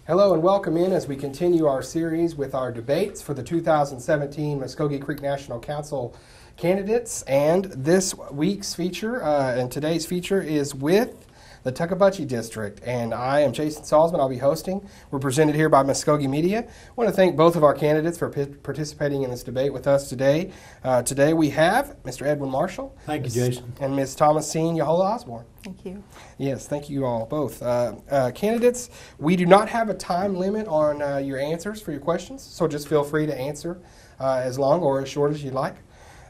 Hello and welcome in as we continue our series with our debates for the 2017 Mvskoke Creek National Council candidates. And this week's feature and today's feature is with the Tukvpvtce District. And I am Jason Salzman. I'll be hosting. We're presented here by Mvskoke Media. I want to thank both of our candidates for participating in this debate with us today. Today we have Mr. Edwin Marshall. Thank you, Jason. And Ms. Thomasene Yahola Osborn. Thank you. Yes, thank you all both. Candidates, we do not have a time limit on your answers for your questions, so just feel free to answer as long or as short as you like.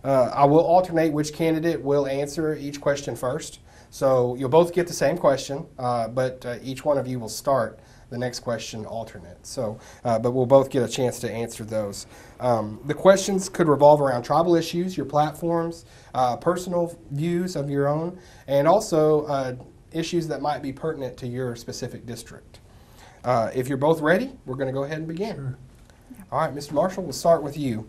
I will alternate which candidate will answer each question first. So you'll both get the same question, but each one of you will start the next question alternate. So, but we'll both get a chance to answer those. The questions could revolve around tribal issues, your platforms, personal views of your own, and also issues that might be pertinent to your specific district. If you're both ready, we're going to go ahead and begin. Sure. All right, Mr. Marshall, we'll start with you.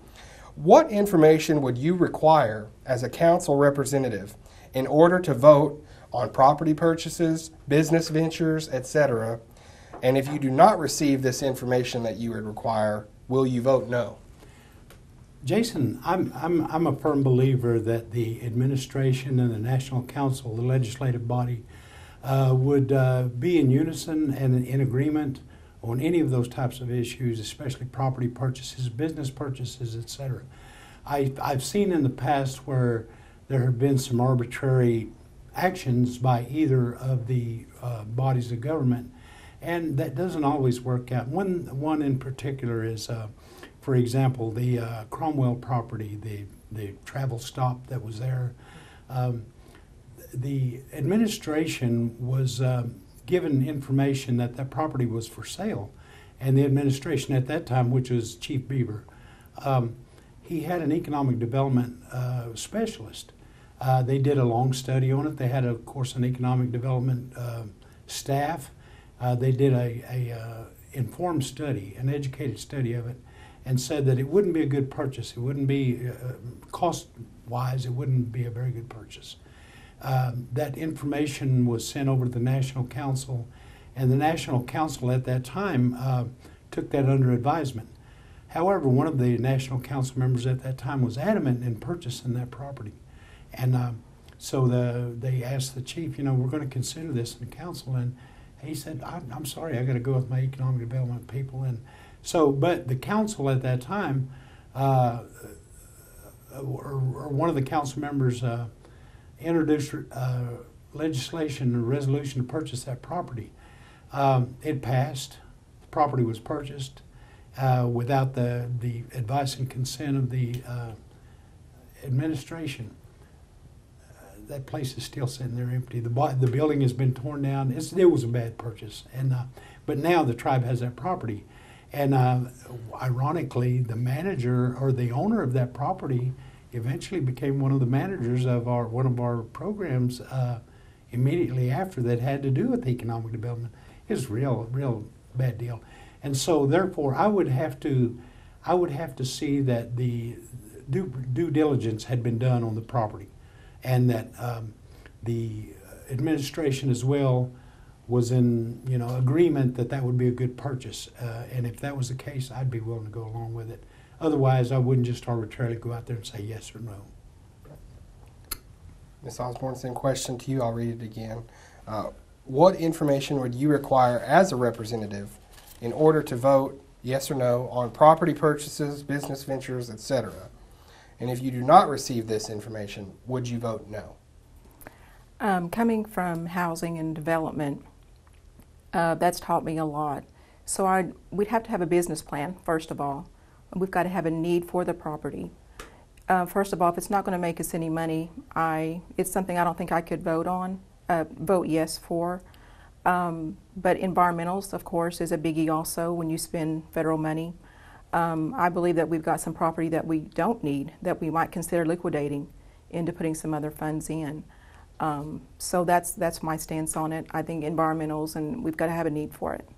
What information would you require as a council representative in order to vote on property purchases, business ventures, etc.? And if you do not receive this information that you would require, will you vote no? Jason, I'm a firm believer that the administration and the National Council, the legislative body, would be in unison and in agreement on any of those types of issues, especially property purchases, business purchases, etc. I've seen in the past where there have been some arbitrary actions by either of the bodies of government, and that doesn't always work out. One in particular is, for example, the Cromwell property, the travel stop that was there. The administration was given information that that property was for sale, and the administration at that time, which was Chief Beaver, he had an economic development specialist. They did a long study on it. They had, of course, an economic development staff. They did a informed study, an educated study of it, and said that it wouldn't be a good purchase. It wouldn't be, cost-wise, it wouldn't be a very good purchase. That information was sent over to the National Council, and the National Council at that time took that under advisement. However, one of the National Council members at that time was adamant in purchasing that property. And so they asked the chief, we're going to consider this in the council, and he said, I'm sorry, I got to go with my economic development people. And so, but the council at that time, or one of the council members introduced legislation, a resolution to purchase that property. It passed. The property was purchased without the advice and consent of the administration. That place is still sitting there empty. The building has been torn down. It was a bad purchase, and but now the tribe has that property, and ironically, the manager or the owner of that property eventually became one of the managers of one of our programs immediately after that had to do with economic development. It was real bad deal, and so therefore I would have to see that the due diligence had been done on the property, and that the administration as well was in agreement that that would be a good purchase, and if that was the case, I'd be willing to go along with it. Otherwise, I wouldn't just arbitrarily go out there and say yes or no. Ms. Osborn, same question to you. I'll read it again. What information would you require as a representative in order to vote yes or no on property purchases, business ventures, etc.? And if you do not receive this information, would you vote no? Coming from housing and development, that's taught me a lot. So we'd have to have a business plan, first of all. We've got to have a need for the property. First of all, if it's not going to make us any money, it's something I don't think I could vote yes for. But environmentals, of course, is a biggie also when you spend federal money. I believe that we've got some property that we don't need that we might consider liquidating into putting some other funds in. So that's my stance on it. I think environmentals, and we've got to have a need for it.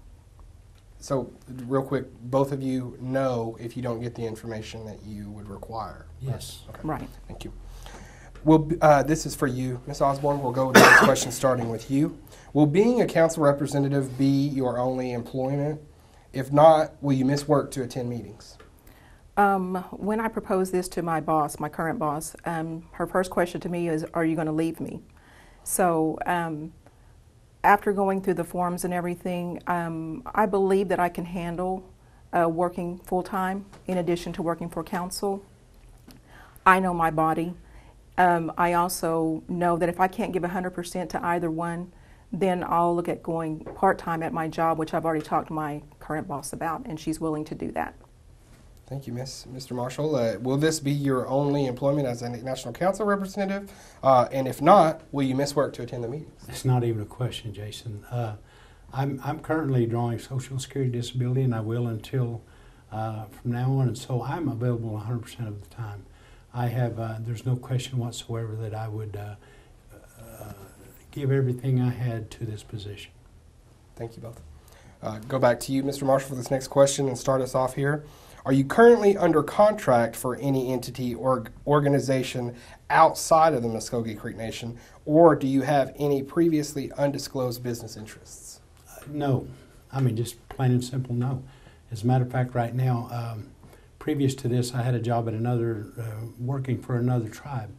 So real quick, both of you know if you don't get the information that you would require. Yes. Okay. Right. Thank you. This is for you, Ms. Osborn. We'll go with the next question starting with you. Will being a council representative be your only employment? If not, will you miss work to attend meetings? When I proposed this to my boss, my current boss, her first question to me is, are you going to leave me? So after going through the forms and everything, I believe that I can handle working full-time in addition to working for council. I know my body. I also know that if I can't give 100% to either one, then I'll look at going part-time at my job, which I've already talked to my current boss about, and she's willing to do that. Thank you, Mr. Marshall. Will this be your only employment as a National Council representative? And if not, will you miss work to attend the meetings? It's not even a question, Jason. I'm currently drawing Social Security disability, and I will until from now on, and so I'm available 100% of the time. I have, there's no question whatsoever that I would give everything I had to this position. Thank you both. Go back to you, Mr. Marshall, for this next question and start us off here. Are you currently under contract for any entity or organization outside of the Mvskoke Creek Nation, or do you have any previously undisclosed business interests? No. I mean, just plain and simple no. As a matter of fact, right now, previous to this, I had a job at another, working for another tribe.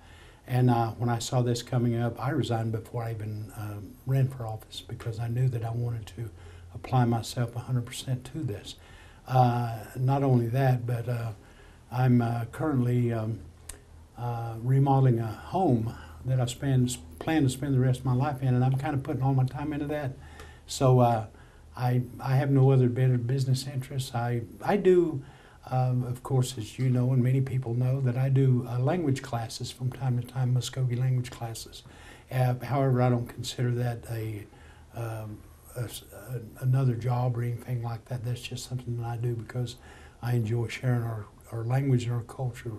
And when I saw this coming up, I resigned before I even ran for office because I knew that I wanted to apply myself 100% to this. Not only that, but I'm currently remodeling a home that I plan to spend the rest of my life in, and I'm kind of putting all my time into that. So I have no other business interests. I do, of course, as you know, and many people know, that I do language classes from time to time, Mvskoke language classes. However, I don't consider that another job or anything like that. That's just something that I do because I enjoy sharing our language and our culture.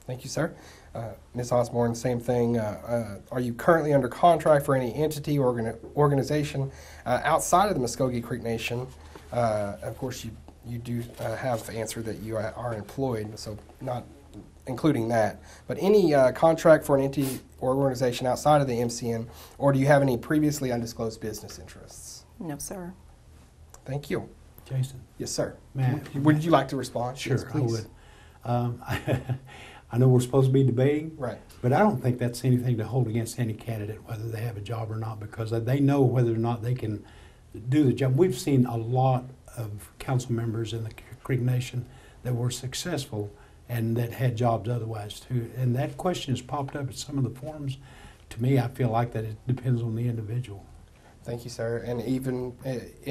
Thank you, sir. Ms. Osborn, same thing. Are you currently under contract for any entity or organization outside of the Mvskoke Creek Nation? Of course, you do have answered that you are employed, so not including that. But any contract for an entity or organization outside of the MCN, or do you have any previously undisclosed business interests? No, sir. Thank you. Jason? Yes, sir. Would you like to respond? Sure, yes, please. I would. I know we're supposed to be debating, right, but I don't think that's anything to hold against any candidate, whether they have a job or not, because they know whether or not they can do the job. We've seen a lot of council members in the Creek Nation that were successful and that had jobs otherwise too. And that question has popped up in some of the forums. To me, I feel like that it depends on the individual. Thank you, sir. And even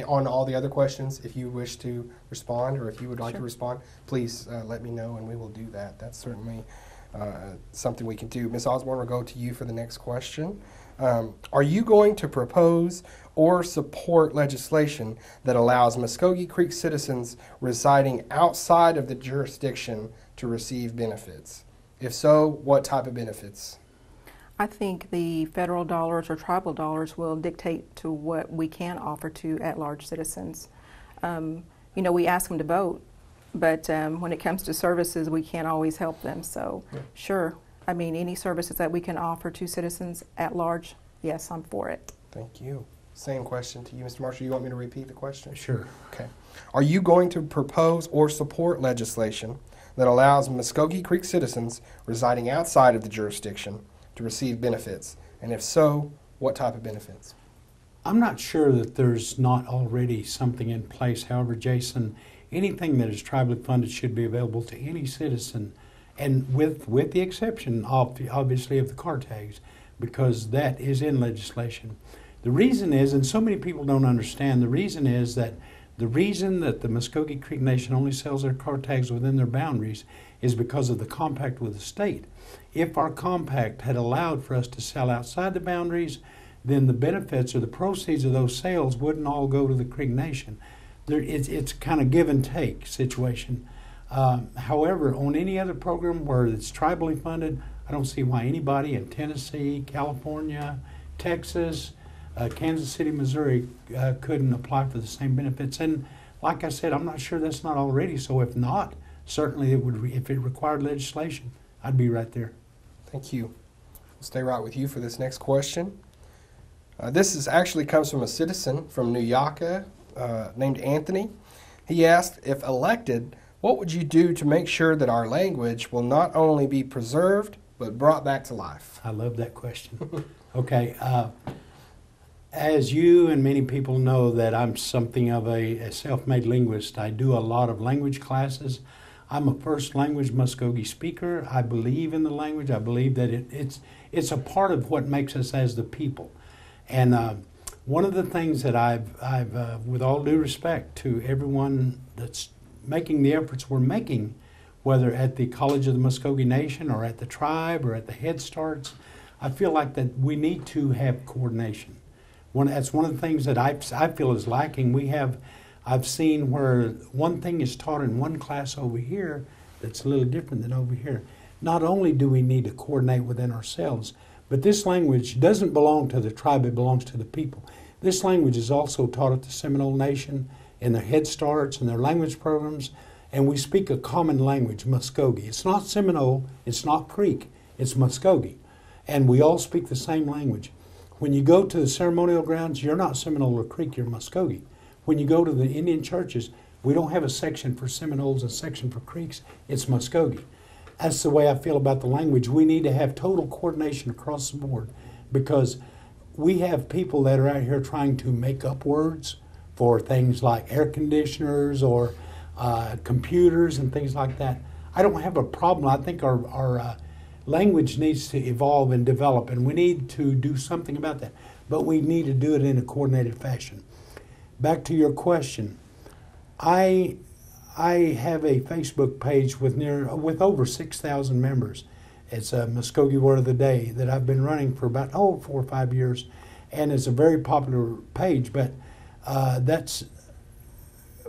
on all the other questions, if you wish to respond or if you would like to respond, please let me know and we will do that. That's certainly something we can do. Ms. Osborn, we'll go to you for the next question. Are you going to propose or support legislation that allows Mvskoke Creek citizens residing outside of the jurisdiction to receive benefits? If so, what type of benefits? I think the federal dollars or tribal dollars will dictate to what we can offer to at-large citizens. You know, we ask them to vote, but when it comes to services, we can't always help them. So, sure, I mean, any services that we can offer to citizens at large, yes, I'm for it. Thank you. Same question to you, Mr. Marshall. You want me to repeat the question? Sure. Okay. Are you going to propose or support legislation that allows Mvskoke Creek citizens residing outside of the jurisdiction to receive benefits? And if so, what type of benefits? I'm not sure that there's not already something in place. However, Jason, anything that is tribally funded should be available to any citizen, and with the exception, obviously, of the car tags, because that is in legislation. The reason is, and so many people don't understand, the reason is that the reason that the Mvskoke Creek Nation only sells their car tags within their boundaries is because of the compact with the state. If our compact had allowed for us to sell outside the boundaries, then the benefits or the proceeds of those sales wouldn't all go to the Creek Nation. It's kind of give and take situation. However, on any other program where it's tribally funded, I don't see why anybody in Tennessee, California, Texas, Kansas City, Missouri couldn't apply for the same benefits. And like I said, I'm not sure that's not already. So if not, certainly it would. If it required legislation, I'd be right there. Thank you. We'll stay right with you for this next question. This actually comes from a citizen from Mvskoke named Anthony. He asked, if elected, what would you do to make sure that our language will not only be preserved, but brought back to life? I love that question. Okay. As you and many people know that I'm something of a self-made linguist. I do a lot of language classes. I'm a first language Mvskoke speaker. I believe in the language. I believe that it's a part of what makes us as the people. And one of the things that I've with all due respect to everyone that's making the efforts we're making, whether at the College of the Mvskoke Nation or at the tribe or at the Head Starts, I feel like that we need to have coordination. That's one of the things that I feel is lacking. I've seen where one thing is taught in one class over here that's a little different than over here. Not only do we need to coordinate within ourselves, but this language doesn't belong to the tribe, it belongs to the people. This language is also taught at the Seminole Nation in their Head Starts and their language programs, and we speak a common language, Mvskoke. It's not Seminole, it's not Creek, it's Mvskoke. And we all speak the same language. When you go to the ceremonial grounds, you're not Seminole or Creek, you're Mvskoke. When you go to the Indian churches, we don't have a section for Seminoles, a section for Creeks, it's Mvskoke. That's the way I feel about the language. We need to have total coordination across the board because we have people that are out here trying to make up words for things like air conditioners or computers and things like that. I don't have a problem. I think our language needs to evolve and develop, and we need to do something about that. But we need to do it in a coordinated fashion. Back to your question. I have a Facebook page with over 6,000 members. It's a Mvskoke Word of the Day that I've been running for about 4 or 5 years, and it's a very popular page. But that's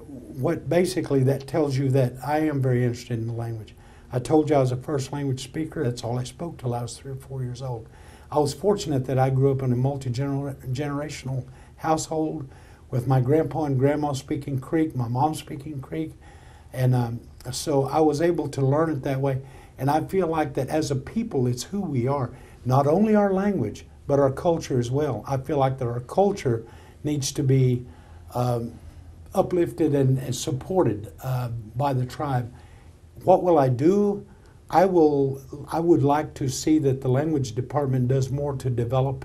what basically that tells you that I am very interested in the language. I told you I was a first language speaker. That's all I spoke till I was 3 or 4 years old. I was fortunate that I grew up in a multi-generational household with my grandpa and grandma speaking Creek, my mom speaking Creek, and so I was able to learn it that way. And I feel like that as a people, it's who we are. Not only our language, but our culture as well. I feel like that our culture needs to be uplifted and supported by the tribe. What will I do? I would like to see that the language department does more to develop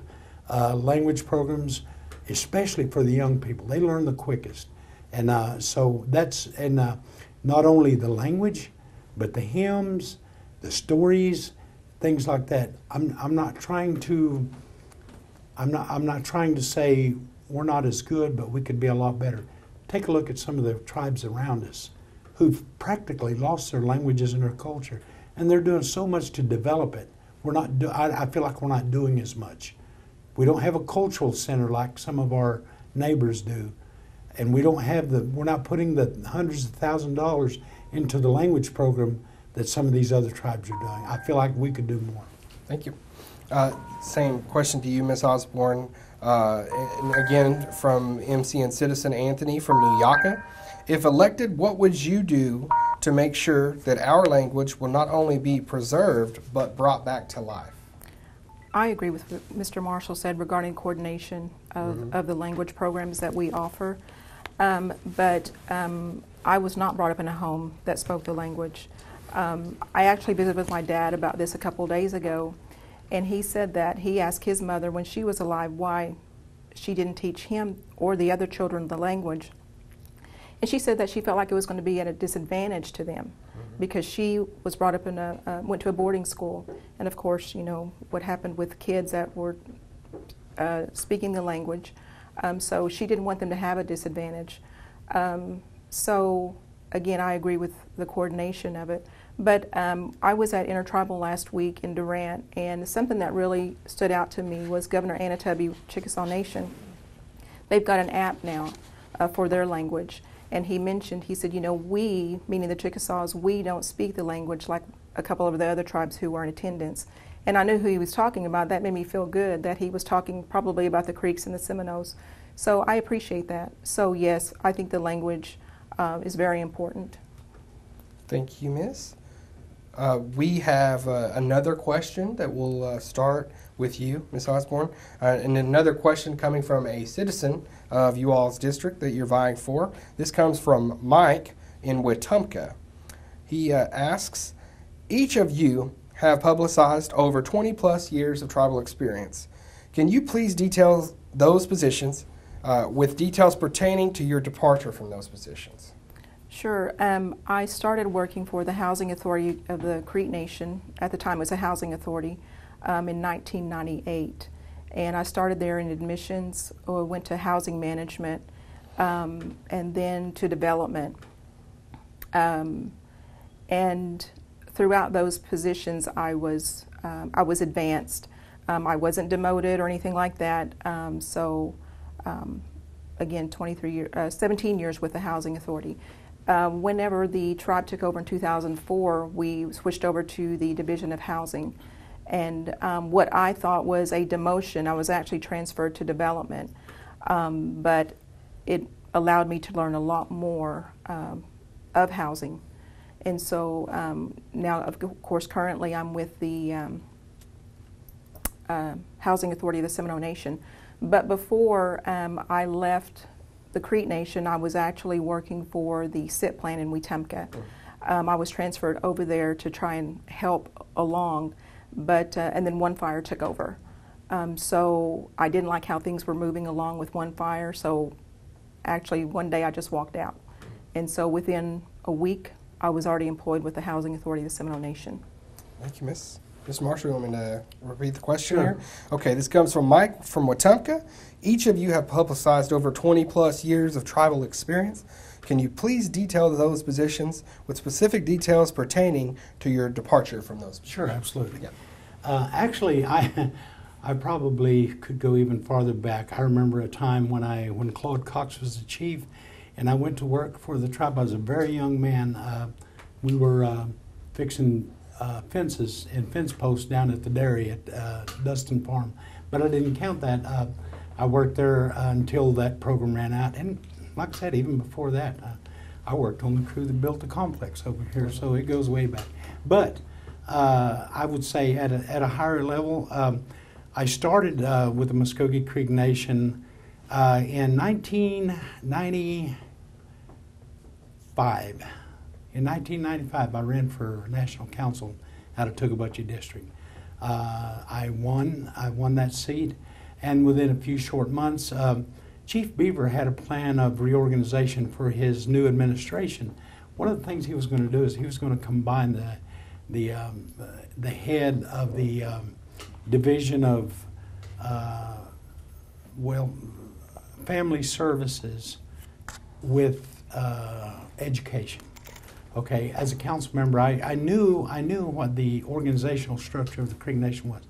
language programs, especially for the young people. They learn the quickest. And so that's, and not only the language, but the hymns, the stories, things like that. I'm not trying to say we're not as good, but we could be a lot better. Take a look at some of the tribes around us who've practically lost their languages and their culture, and they're doing so much to develop it. I feel like we're not doing as much. We don't have a cultural center like some of our neighbors do, and we're not putting the hundreds of thousands of dollars into the language program that some of these other tribes are doing. I feel like we could do more. Thank you. Same question to you, Ms. Osborn. And again, from MCN citizen Anthony from Mvskoke. If elected, what would you do to make sure that our language will not only be preserved, but brought back to life? I agree with what Mr. Marshall said regarding coordination of the language programs that we offer. But I was not brought up in a home that spoke the language. I actually visited with my dad about this a couple days ago, and he said that he asked his mother when she was alive why she didn't teach him or the other children the language. And she said that she felt like it was going to be at a disadvantage to them because she was brought up in went to a boarding school. And of course, you know, what happened with kids that were speaking the language. So she didn't want them to have a disadvantage. So again, I agree with the coordination of it. But I was at Intertribal last week in Durant, and something that really stood out to me was Governor Anatubby, Chickasaw Nation. They've got an app now for their language. And he mentioned, he said, you know, we, meaning the Chickasaws, we don't speak the language like a couple of the other tribes who were in attendance. And I knew who he was talking about. That made me feel good, that he was talking probably about the Creeks and the Seminoles. So I appreciate that. So yes, I think the language is very important. Thank you, Miss. We have another question that will start with you, Ms. Osborn, and another question coming from a citizen of you all's district that you're vying for. This comes from Mike in Wetumpka. He asks, each of you have publicized over 20 plus years of tribal experience. Can you please detail those positions with details pertaining to your departure from those positions? Sure. I started working for the Housing Authority of the Creek Nation. At the time, it was a housing authority in 1998. And I started there in admissions, went to housing management, and then to development. And throughout those positions, I was advanced. I wasn't demoted or anything like that. Again, 17 years with the Housing Authority. Whenever the tribe took over in 2004, we switched over to the Division of Housing. And what I thought was a demotion, I was actually transferred to development. But it allowed me to learn a lot more of housing. And so now, of course, currently I'm with the Housing Authority of the Seminole Nation. But before I left the Creek Nation, I was actually working for the SIP plan in Wetumpka. I was transferred over there to try and help along, but and then One Fire took over. So I didn't like how things were moving along with One Fire, so actually one day I just walked out. And so within a week, I was already employed with the Housing Authority of the Seminole Nation. Thank you, Miss Marshall. You want me to repeat the question Sure. here? Okay, this comes from Mike from Wetumpka. Each of you have publicized over 20 plus years of tribal experience. Can you please detail those positions with specific details pertaining to your departure from those positions? Sure, absolutely. Yeah. Actually, I probably could go even farther back. I remember a time when Claude Cox was the chief, and I went to work for the tribe. I was a very young man. We were fixing fences and fence posts down at the dairy at Dustin Farm, but I didn't count that. I worked there until that program ran out, and like I said, even before that, I worked on the crew that built the complex over here, so it goes way back. But I would say at a higher level, I started with the Mvskoke Creek Nation in 1995. In 1995, I ran for national council out of Tukvpvtce district. I won that seat, and within a few short months, Chief Beaver had a plan of reorganization for his new administration. One of the things he was going to do is he was going to combine the head of the division of family services with education. Okay, as a council member, I knew what the organizational structure of the Creek Nation was.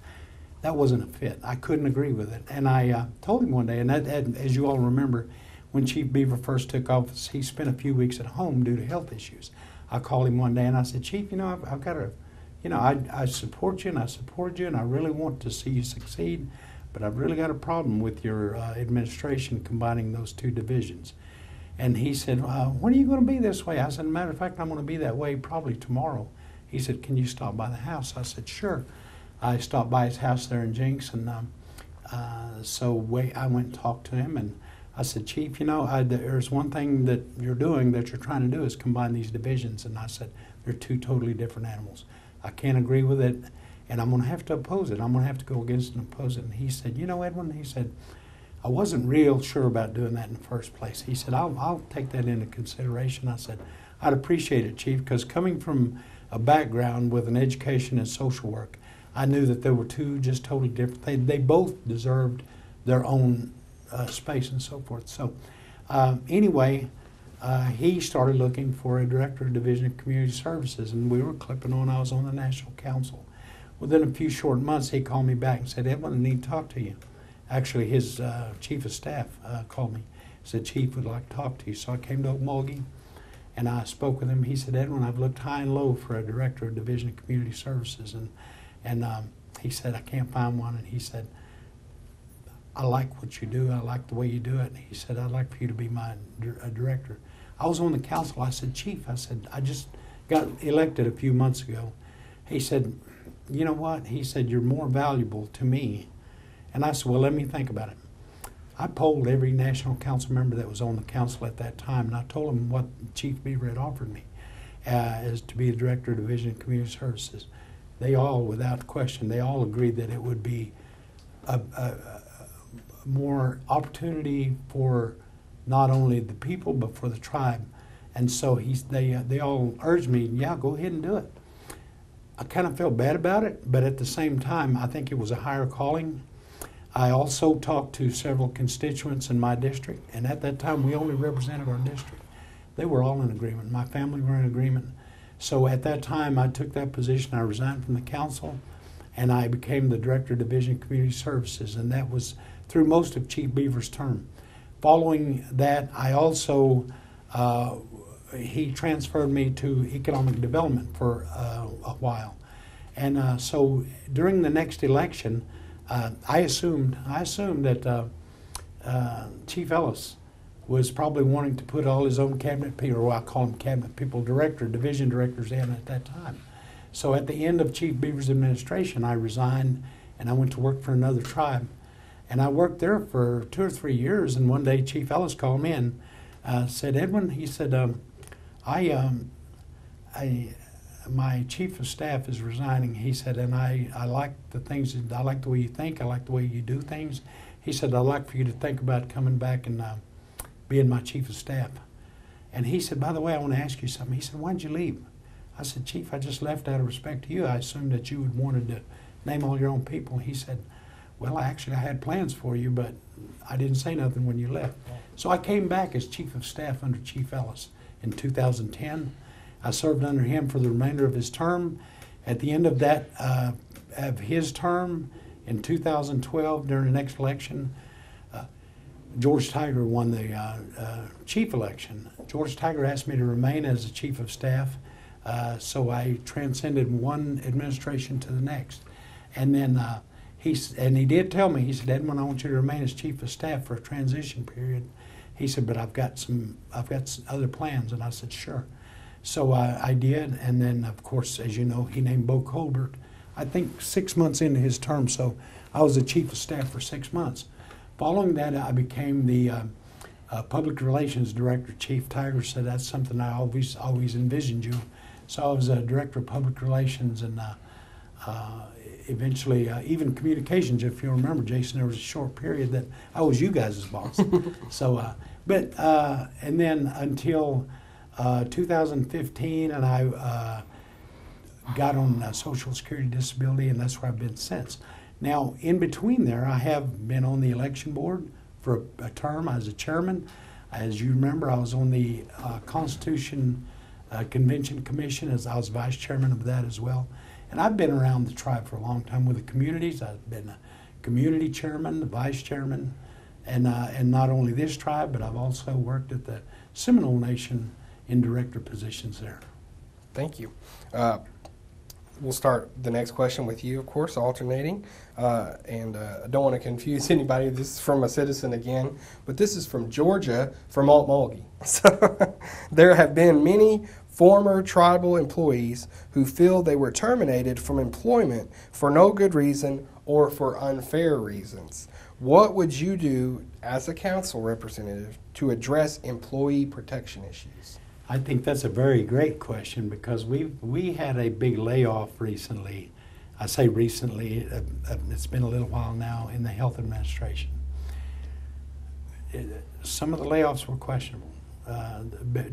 That wasn't a fit. I couldn't agree with it. And I told him one day, and that, as you all remember, when Chief Beaver first took office, he spent a few weeks at home due to health issues. I called him one day and I said, Chief, I've got to, I support you and I support you and I really want to see you succeed, but I've really got a problem with your administration combining those two divisions. And he said, when are you going to be this way? I said, matter of fact, I'm going to be that way probably tomorrow. He said, can you stop by the house? I said, sure. I stopped by his house there in Jinx, and I went and talked to him, and I said, Chief, there's one thing that you're trying to do is combine these divisions. And I said, they're two totally different animals. I can't agree with it, and I'm going to have to oppose it. I'm going to have to go against it and oppose it. And he said, Edwin, he said, I wasn't real sure about doing that in the first place. He said, I'll take that into consideration. I said, I'd appreciate it, Chief, because coming from a background with an education in social work, I knew that there were two just totally different. They both deserved their own space and so forth. So anyway, he started looking for a director of Division of Community Services, and we were clipping on. I was on the National Council. Within a few short months, he called me back and said, Edwin, I need to talk to you. Actually, his chief of staff called me. He said, Chief, would like to talk to you. So I came to Okmulgee, and I spoke with him. He said, Edwin, I've looked high and low for a director of Division of Community Services, and he said, I can't find one. And he said, I like what you do. I like the way you do it. And he said, I'd like for you to be my director. I was on the council. I said, Chief, I said, I just got elected a few months ago. He said, you know what? He said, you're more valuable to me. And I said, well, let me think about it. I polled every national council member that was on the council at that time, and I told them what Chief Beaver had offered me as to be the Director of Division of Community Services. They all, without question, they all agreed that it would be a more opportunity for not only the people but for the tribe. And so they all urged me, yeah, go ahead and do it. I kind of felt bad about it, but at the same time, I think it was a higher calling. I also talked to several constituents in my district, and at that time, we only represented our district. They were all in agreement. My family were in agreement. So at that time, I took that position. I resigned from the council, and I became the Director of Division of Community Services, and that was through most of Chief Beaver's term. Following that, I also, he transferred me to Economic Development for a while. And so during the next election, I assumed that Chief Ellis was probably wanting to put all his own cabinet people, or I call them cabinet people, division directors in at that time. So at the end of Chief Beaver's administration, I resigned and I went to work for another tribe. And I worked there for 2 or 3 years, and one day Chief Ellis called me and said, Edwin, he said, my chief of staff is resigning. He said, and I like the things, I like the way you think, I like the way you do things. He said, I'd like for you to think about coming back and being my chief of staff. And he said, by the way, I want to ask you something. He said, why'd you leave? I said, Chief, I just left out of respect to you. I assumed that you would wanted to name all your own people. He said, well, I had plans for you, but I didn't say nothing when you left. So I came back as chief of staff under Chief Ellis in 2010. I served under him for the remainder of his term. At the end of that, of his term in 2012, during the next election, George Tiger won the chief election. George Tiger asked me to remain as the chief of staff, so I transcended one administration to the next. And then he did tell me, he said, Edwin, I want you to remain as chief of staff for a transition period. He said, but I've got some other plans. And I said, sure. So I did, and then, of course, as you know, he named Bo Colbert, I think 6 months into his term, so I was the chief of staff for 6 months. Following that, I became the public relations director. Chief Tiger said that's something I always envisioned you. So I was a director of public relations and eventually even communications. If you remember, Jason, there was a short period that I was you guys' boss. So, and then until 2015, and I got on Social Security Disability, and that's where I've been since. Now, in between there, I have been on the election board for a term as a chairman. As you remember, I was on the Constitution Convention Commission, as I was vice chairman of that as well. And I've been around the tribe for a long time with the communities. I've been a community chairman, the vice chairman, and not only this tribe, but I've also worked at the Seminole Nation in director positions there. Thank you. We'll start the next question with you, of course, alternating. And I don't want to confuse anybody. This is from a citizen again, but this is from Georgia, from Alt Mulgee. So there have been many former tribal employees who feel they were terminated from employment for no good reason or for unfair reasons. What would you do as a council representative to address employee protection issues? I think that's a very great question, because we had a big layoff recently. I say recently, it's been a little while now, in the health administration. Some of the layoffs were questionable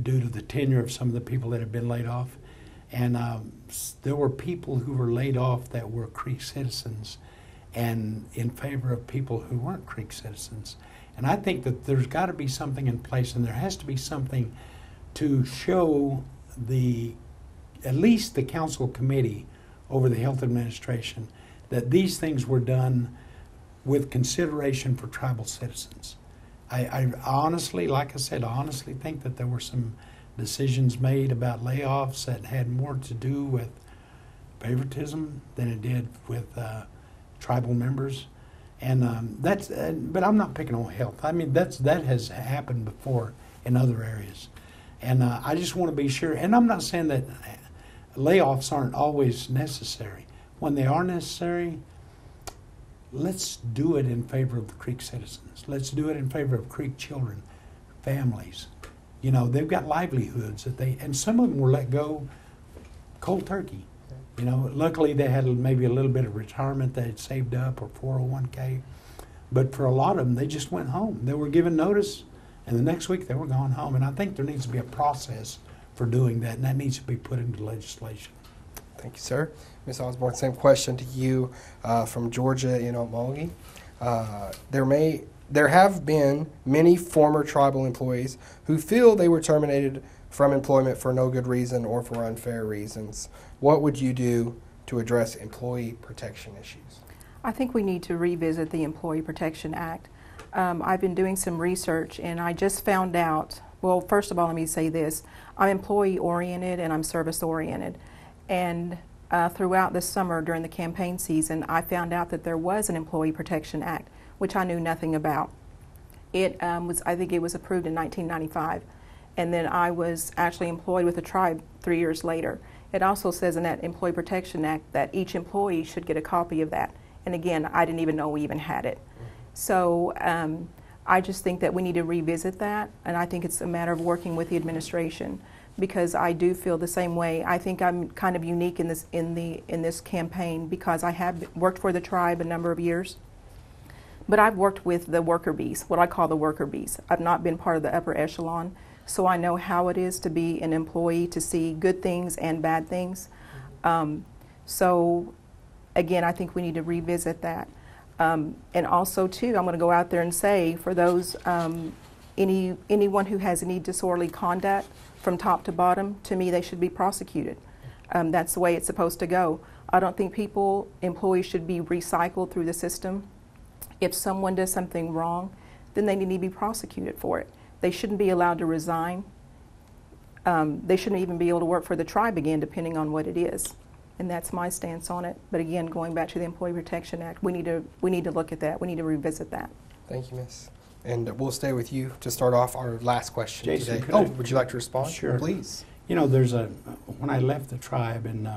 due to the tenure of some of the people that have been laid off. And there were people who were laid off that were Creek citizens and in favor of people who weren't Creek citizens. And I think that there's got to be something in place, and there has to be something to show at least the council committee over the health administration that these things were done with consideration for tribal citizens. I honestly, like I said, I honestly think that there were some decisions made about layoffs that had more to do with favoritism than it did with tribal members. And but I'm not picking on health. I mean, that has happened before in other areas. And I just want to be sure, and I'm not saying that layoffs aren't always necessary. When they are necessary, let's do it in favor of the Creek citizens. Let's do it in favor of Creek children, families. You know, they've got livelihoods and some of them were let go cold turkey. You know, luckily they had maybe a little bit of retirement they had saved up or 401k. But for a lot of them, they just went home. They were given notice, and the next week they were going home. And I think there needs to be a process for doing that, and that needs to be put into legislation. Thank you, sir. Ms. Osborn, same question to you from Georgia in Okmulgee. There have been many former tribal employees who feel they were terminated from employment for no good reason or for unfair reasons. What would you do to address employee protection issues? I think we need to revisit the Employee Protection Act. I've been doing some research, and I just found out, well, first of all, let me say this. I'm employee-oriented and I'm service-oriented. And throughout the summer during the campaign season, I found out that there was an Employee Protection Act, which I knew nothing about. I think it was approved in 1995. And then I was actually employed with the tribe 3 years later. It also says in that Employee Protection Act that each employee should get a copy of that. And again, I didn't even know we even had it. So I just think that we need to revisit that, and I think it's a matter of working with the administration, because I do feel the same way. I think I'm kind of unique in this campaign because I have worked for the tribe a number of years, but I've worked with the worker bees, what I call the worker bees. I've not been part of the upper echelon, so I know how it is to be an employee, to see good things and bad things. So again, I think we need to revisit that. And also, too, I'm going to go out there and say, for those, anyone who has any disorderly conduct from top to bottom, to me, they should be prosecuted. That's the way it's supposed to go. I don't think employees should be recycled through the system. If someone does something wrong, then they need to be prosecuted for it. They shouldn't be allowed to resign. They shouldn't even be able to work for the tribe again, depending on what it is. And that's my stance on it. But again, going back to the Employee Protection Act, we need to look at that. We need to revisit that. Thank you, Miss. And we'll stay with you to start off our last question Jason, today. Would you like to respond? Sure. Please. You know, when I left the tribe in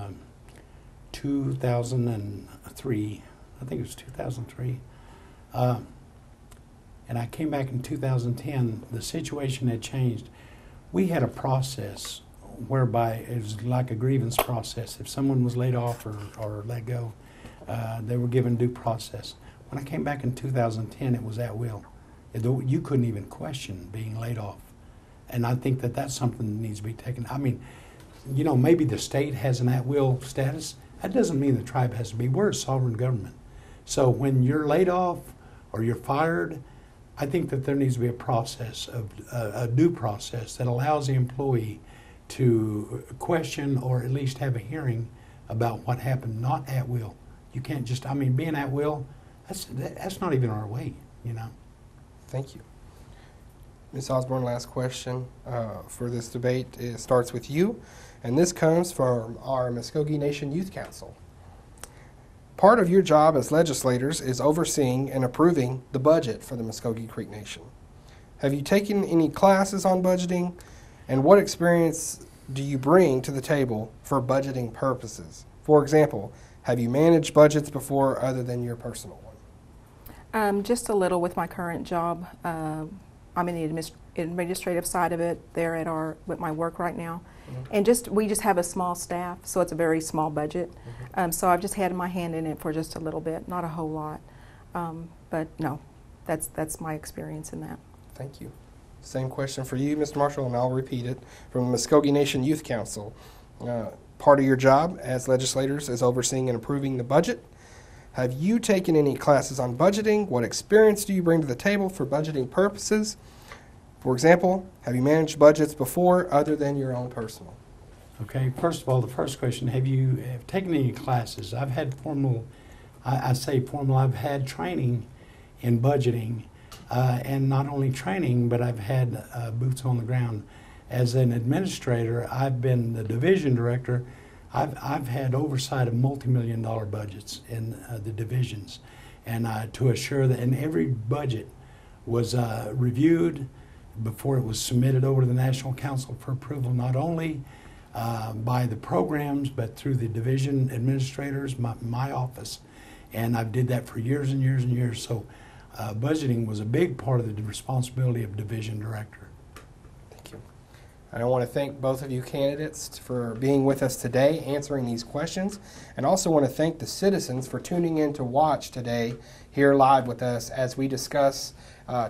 2003, I think it was 2003, and I came back in 2010, the situation had changed. We had a process whereby it was like a grievance process. If someone was laid off or let go, they were given due process. When I came back in 2010, it was at will. You couldn't even question being laid off. And I think that that's something that needs to be taken. I mean, you know, maybe the state has an at-will status. That doesn't mean the tribe has to be. We're a sovereign government. So when you're laid off or you're fired, I think that there needs to be a process, a due process that allows the employee to question or at least have a hearing about what happened, not at will. You can't just, I mean, being at will, that's not even our way, you know. Thank you. Ms. Osborn, last question for this debate. It starts with you, and this comes from our Mvskoke Nation Youth Council. Part of your job as legislators is overseeing and approving the budget for the Mvskoke Creek Nation. Have you taken any classes on budgeting, and what experience do you bring to the table for budgeting purposes? For example, have you managed budgets before other than your personal one? Just a little with my current job. I'm in the administrative side of it there with my work right now. Mm-hmm. And we just have a small staff, so it's a very small budget. Mm-hmm. So I've just had my hand in it for just a little bit, not a whole lot. But no, that's my experience in that. Thank you. Same question for you, Mr. Marshall, and I'll repeat it. From the Mvskoke Nation Youth Council, part of your job as legislators is overseeing and approving the budget. Have you taken any classes on budgeting? What experience do you bring to the table for budgeting purposes? For example, have you managed budgets before other than your own personal? Okay, first of all, the first question, have you taken any classes? I've had I've had training in budgeting, and not only training, but I've had boots on the ground. As an administrator, I've been the division director. I've had oversight of multi-million-dollar budgets in the divisions, and to assure that every budget was reviewed before it was submitted over to the National Council for approval, not only by the programs, but through the division administrators, my office. And I've did that for years and years and years. So budgeting was a big part of the responsibility of division director. Thank you. And I want to thank both of you candidates for being with us today, answering these questions, and also want to thank the citizens for tuning in to watch today here live with us as we discuss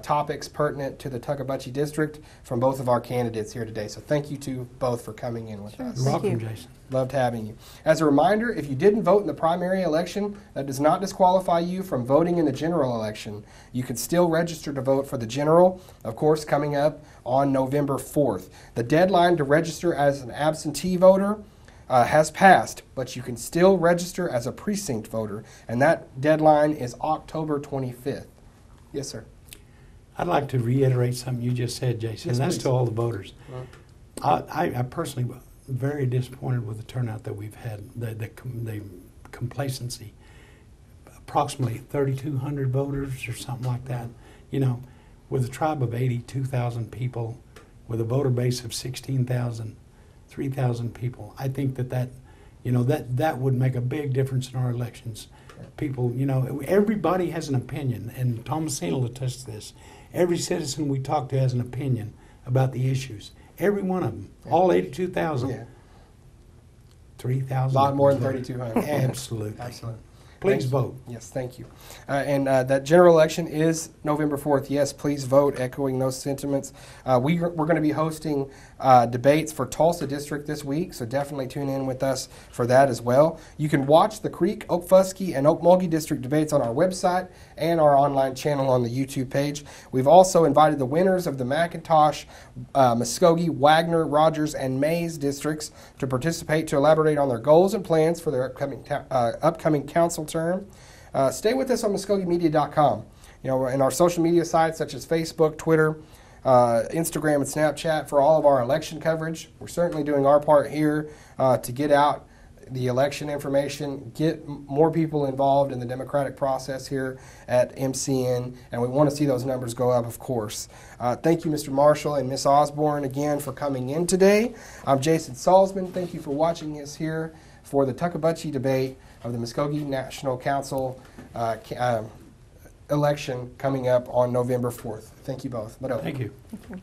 topics pertinent to the Tukvpvtce district from both of our candidates here today. So thank you to both for coming in with us. You're welcome, Jason. Loved having you. As a reminder, if you didn't vote in the primary election, that does not disqualify you from voting in the general election. You can still register to vote for the general, of course, coming up on November 4th. The deadline to register as an absentee voter has passed, but you can still register as a precinct voter, and that deadline is October 25th. Yes, sir. I'd like to reiterate something you just said, Jason, Yes, and that's please. to all the voters. I personally am very disappointed with the turnout that we've had, the complacency. Approximately 3,200 voters or something like that. You know, with a tribe of 82,000 people, with a voter base of 16,000, 3,000 people, I think that would make a big difference in our elections. People, you know, everybody has an opinion, and Thomasene will attest to this. Every citizen we talk to has an opinion about the issues. Every one of them. All 82,000. Yeah. 3,000. A lot more than 3,200. Absolutely. Absolutely. Please vote. Yes, thank you. And that general election is November 4th. Yes, please vote, echoing those sentiments. We're going to be hosting debates for Tulsa District this week, so definitely tune in with us for that as well. You can watch the Creek, Okfuskee, and Okmulgee District debates on our website and our online channel on the YouTube page. We've also invited the winners of the McIntosh, Mvskoke, Wagner, Rogers, and Mays districts to participate to elaborate on their goals and plans for their upcoming council term. Stay with us on MvskokeMedia.com. You know, in our social media sites such as Facebook, Twitter, Instagram, and Snapchat for all of our election coverage. We're certainly doing our part here to get out the election information, get more people involved in the democratic process here at MCN, and we want to see those numbers go up, of course. Thank you, Mr. Marshall and Ms. Osborn, again for coming in today. I'm Jason Salzman. Thank you for watching us here for the Tukvpvtce debate of the Mvskoke National Council election coming up on November 4th. Thank you both. Thank you. Thank you.